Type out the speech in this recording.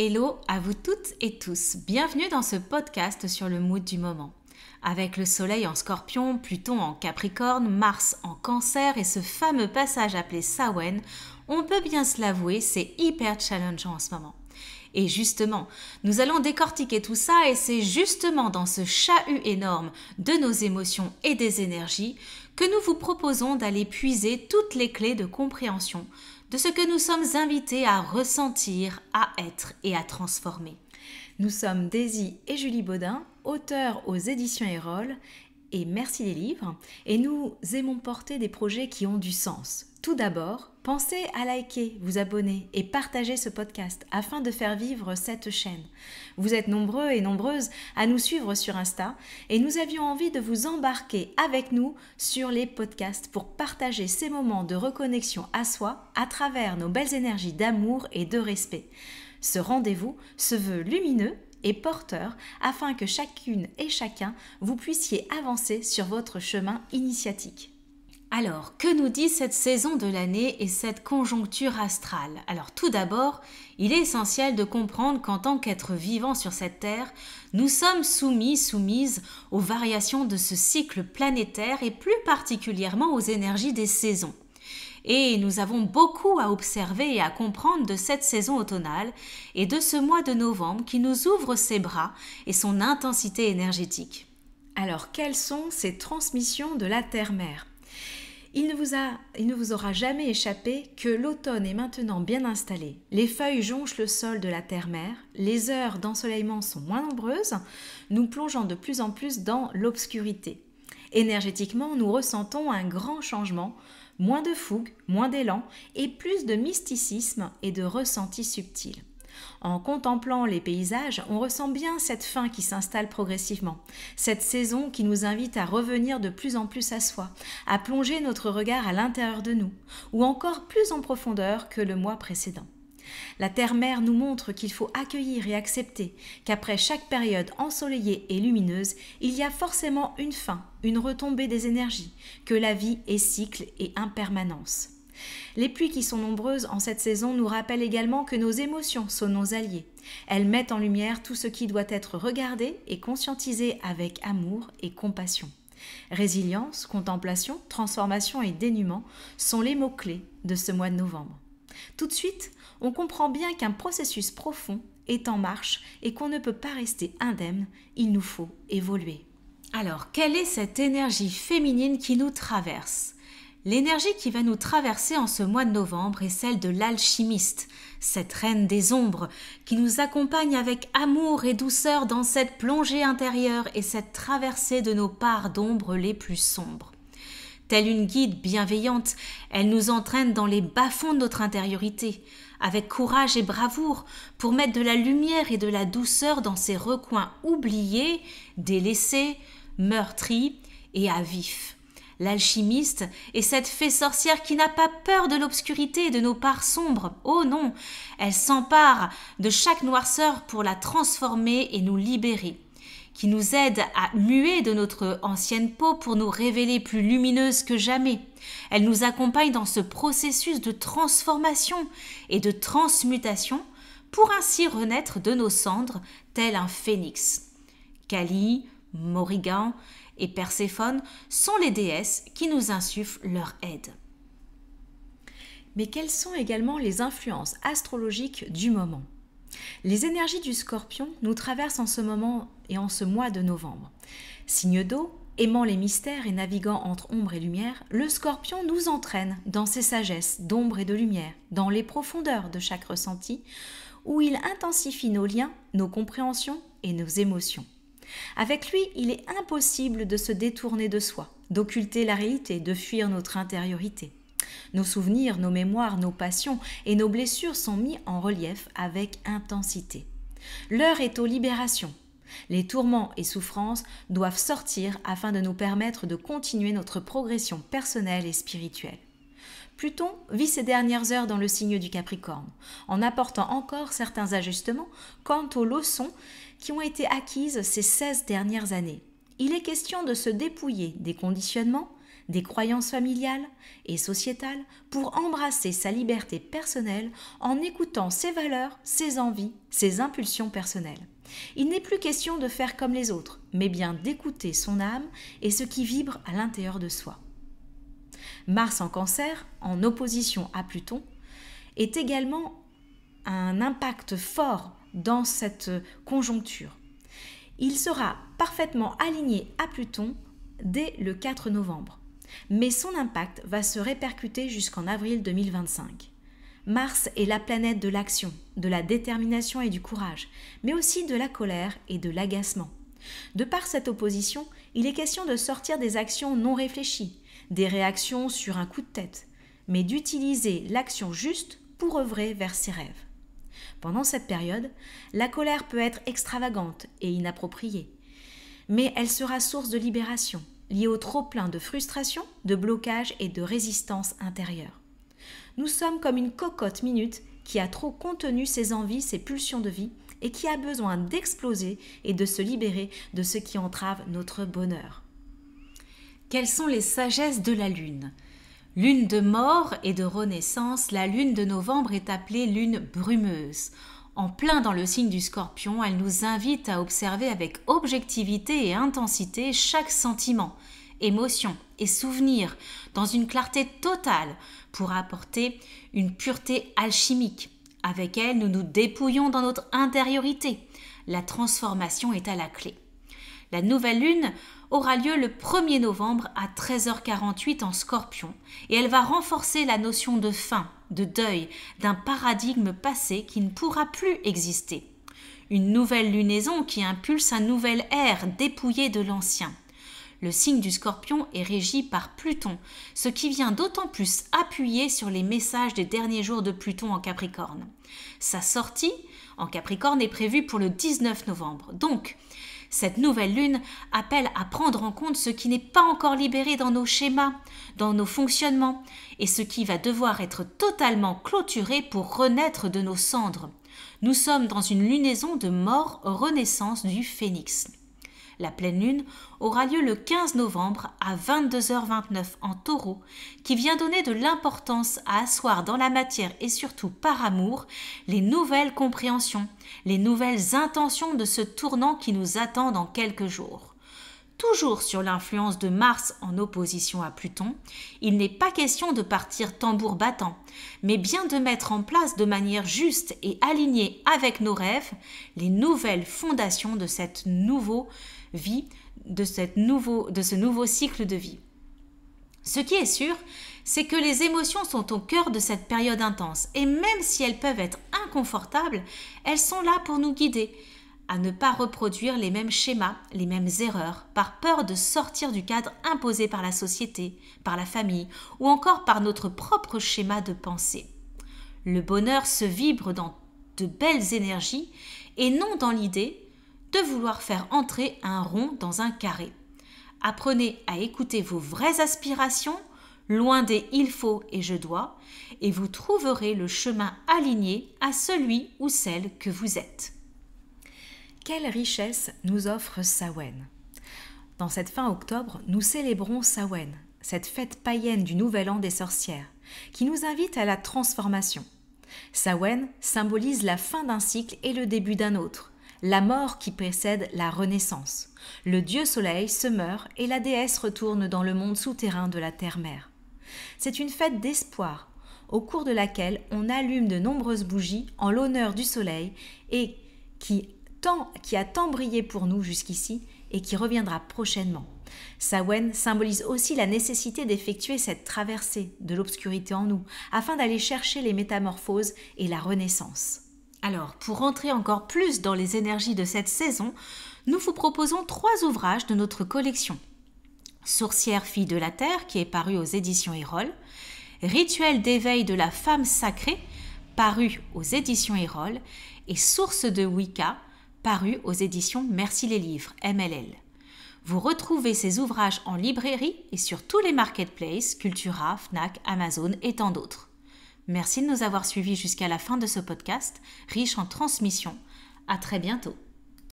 Hello à vous toutes et tous, bienvenue dans ce podcast sur le mood du moment. Avec le soleil en Scorpion, Pluton en Capricorne, Mars en Cancer et ce fameux passage appelé Samhain, on peut bien se l'avouer, c'est hyper challengeant en ce moment. Et justement, nous allons décortiquer tout ça et c'est justement dans ce chahut énorme de nos émotions et des énergies que nous vous proposons d'aller puiser toutes les clés de compréhension de ce que nous sommes invités à ressentir, à être et à transformer. Nous sommes Daisy et Julie Baudin, auteurs aux éditions Erol et Merci les livres, et nous aimons porter des projets qui ont du sens. Tout d'abord, pensez à liker, vous abonner et partager ce podcast afin de faire vivre cette chaîne. Vous êtes nombreux et nombreuses à nous suivre sur Insta et nous avions envie de vous embarquer avec nous sur les podcasts pour partager ces moments de reconnexion à soi à travers nos belles énergies d'amour et de respect. Ce rendez-vous se veut lumineux et porteur afin que chacune et chacun vous puissiez avancer sur votre chemin initiatique. Alors, que nous dit cette saison de l'année et cette conjoncture astrale? Alors tout d'abord, il est essentiel de comprendre qu'en tant qu'être vivant sur cette terre, nous sommes soumises aux variations de ce cycle planétaire et plus particulièrement aux énergies des saisons. Et nous avons beaucoup à observer et à comprendre de cette saison automnale et de ce mois de novembre qui nous ouvre ses bras et son intensité énergétique. Alors, quelles sont ces transmissions de la Terre-Mère ? Il ne vous aura jamais échappé que l'automne est maintenant bien installé. Les feuilles jonchent le sol de la Terre-Mère, les heures d'ensoleillement sont moins nombreuses, nous plongeons de plus en plus dans l'obscurité. Énergétiquement, nous ressentons un grand changement, moins de fougue, moins d'élan et plus de mysticisme et de ressenti subtil. En contemplant les paysages, on ressent bien cette fin qui s'installe progressivement, cette saison qui nous invite à revenir de plus en plus à soi, à plonger notre regard à l'intérieur de nous, ou encore plus en profondeur que le mois précédent. La Terre-Mère nous montre qu'il faut accueillir et accepter qu'après chaque période ensoleillée et lumineuse, il y a forcément une fin, une retombée des énergies, que la vie est cycle et impermanence. Les pluies qui sont nombreuses en cette saison nous rappellent également que nos émotions sont nos alliés. Elles mettent en lumière tout ce qui doit être regardé et conscientisé avec amour et compassion. Résilience, contemplation, transformation et dénuement sont les mots-clés de ce mois de novembre. Tout de suite, on comprend bien qu'un processus profond est en marche et qu'on ne peut pas rester indemne, il nous faut évoluer. Alors, quelle est cette énergie féminine qui nous traverse ? L'énergie qui va nous traverser en ce mois de novembre est celle de l'alchimiste, cette reine des ombres qui nous accompagne avec amour et douceur dans cette plongée intérieure et cette traversée de nos parts d'ombre les plus sombres. Telle une guide bienveillante, elle nous entraîne dans les bas-fonds de notre intériorité, avec courage et bravoure, pour mettre de la lumière et de la douceur dans ces recoins oubliés, délaissés, meurtris et à vif. L'alchimiste est cette fée sorcière qui n'a pas peur de l'obscurité et de nos parts sombres. Oh non, elle s'empare de chaque noirceur pour la transformer et nous libérer, qui nous aide à muer de notre ancienne peau pour nous révéler plus lumineuses que jamais. Elle nous accompagne dans ce processus de transformation et de transmutation pour ainsi renaître de nos cendres tel un phénix. Kali, Morrigan et Perséphone sont les déesses qui nous insufflent leur aide. Mais quelles sont également les influences astrologiques du moment ? Les énergies du Scorpion nous traversent en ce moment et en ce mois de novembre. Signe d'eau, aimant les mystères et naviguant entre ombre et lumière, le Scorpion nous entraîne dans ses sagesses d'ombre et de lumière, dans les profondeurs de chaque ressenti, où il intensifie nos liens, nos compréhensions et nos émotions. Avec lui, il est impossible de se détourner de soi, d'occulter la réalité, de fuir notre intériorité. Nos souvenirs, nos mémoires, nos passions et nos blessures sont mis en relief avec intensité. L'heure est aux libérations. Les tourments et souffrances doivent sortir afin de nous permettre de continuer notre progression personnelle et spirituelle. Pluton vit ses dernières heures dans le signe du Capricorne, en apportant encore certains ajustements quant aux leçons qui ont été acquises ces 16 dernières années. Il est question de se dépouiller des conditionnements, des croyances familiales et sociétales pour embrasser sa liberté personnelle en écoutant ses valeurs, ses envies, ses impulsions personnelles. Il n'est plus question de faire comme les autres, mais bien d'écouter son âme et ce qui vibre à l'intérieur de soi. Mars en Cancer, en opposition à Pluton, est également un impact fort dans cette conjoncture. Il sera parfaitement aligné à Pluton dès le 4 novembre, mais son impact va se répercuter jusqu'en avril 2025. Mars est la planète de l'action, de la détermination et du courage, mais aussi de la colère et de l'agacement. De par cette opposition, il est question de sortir des actions non réfléchies, des réactions sur un coup de tête, mais d'utiliser l'action juste pour œuvrer vers ses rêves. Pendant cette période, la colère peut être extravagante et inappropriée, mais elle sera source de libération, liée au trop-plein de frustration, de blocage et de résistance intérieure. Nous sommes comme une cocotte minute qui a trop contenu ses envies, ses pulsions de vie et qui a besoin d'exploser et de se libérer de ce qui entrave notre bonheur. Quelles sont les sagesses de la Lune ? Lune de mort et de renaissance, la Lune de novembre est appelée Lune brumeuse. En plein dans le signe du Scorpion, elle nous invite à observer avec objectivité et intensité chaque sentiment, émotion et souvenir dans une clarté totale pour apporter une pureté alchimique. Avec elle, nous nous dépouillons dans notre intériorité. La transformation est à la clé. La nouvelle lune aura lieu le 1er novembre à 13h48 en Scorpion et elle va renforcer la notion de fin, de deuil, d'un paradigme passé qui ne pourra plus exister. Une nouvelle lunaison qui impulse un nouvel ère dépouillé de l'ancien. Le signe du Scorpion est régi par Pluton, ce qui vient d'autant plus appuyer sur les messages des derniers jours de Pluton en Capricorne. Sa sortie en Capricorne est prévue pour le 19 novembre. Donc, cette nouvelle lune appelle à prendre en compte ce qui n'est pas encore libéré dans nos schémas, dans nos fonctionnements, et ce qui va devoir être totalement clôturé pour renaître de nos cendres. Nous sommes dans une lunaison de mort-renaissance du phénix. La pleine lune aura lieu le 15 novembre à 22h29 en Taureau, qui vient donner de l'importance à asseoir dans la matière et surtout par amour les nouvelles compréhensions, les nouvelles intentions de ce tournant qui nous attend dans quelques jours. Toujours sur l'influence de Mars en opposition à Pluton, il n'est pas question de partir tambour battant, mais bien de mettre en place de manière juste et alignée avec nos rêves les nouvelles fondations de cette nouvelle vie, de ce nouveau cycle de vie. Ce qui est sûr, c'est que les émotions sont au cœur de cette période intense et même si elles peuvent être inconfortables, elles sont là pour nous guider à ne pas reproduire les mêmes schémas, les mêmes erreurs, par peur de sortir du cadre imposé par la société, par la famille ou encore par notre propre schéma de pensée. Le bonheur se vibre dans de belles énergies et non dans l'idée de vouloir faire entrer un rond dans un carré. Apprenez à écouter vos vraies aspirations, loin des « il faut » et « je dois », et vous trouverez le chemin aligné à celui ou celle que vous êtes. Quelle richesse nous offre Samhain. Dans cette fin octobre, nous célébrons Samhain, cette fête païenne du Nouvel An des sorcières, qui nous invite à la transformation. Samhain symbolise la fin d'un cycle et le début d'un autre, la mort qui précède la renaissance. Le dieu soleil se meurt et la déesse retourne dans le monde souterrain de la terre-mère. C'est une fête d'espoir, au cours de laquelle on allume de nombreuses bougies en l'honneur du soleil et qui a tant brillé pour nous jusqu'ici et qui reviendra prochainement. Samhain symbolise aussi la nécessité d'effectuer cette traversée de l'obscurité en nous, afin d'aller chercher les métamorphoses et la renaissance. Alors, pour entrer encore plus dans les énergies de cette saison, nous vous proposons 3 ouvrages de notre collection. Sorcière fille de la terre, qui est paru aux éditions Erol, Rituel d'éveil de la femme sacrée, paru aux éditions Erol, et Source de Wicca, paru aux éditions Merci les livres, MLL. Vous retrouvez ces ouvrages en librairie et sur tous les marketplaces, Cultura, Fnac, Amazon et tant d'autres. Merci de nous avoir suivis jusqu'à la fin de ce podcast, riche en transmission. À très bientôt.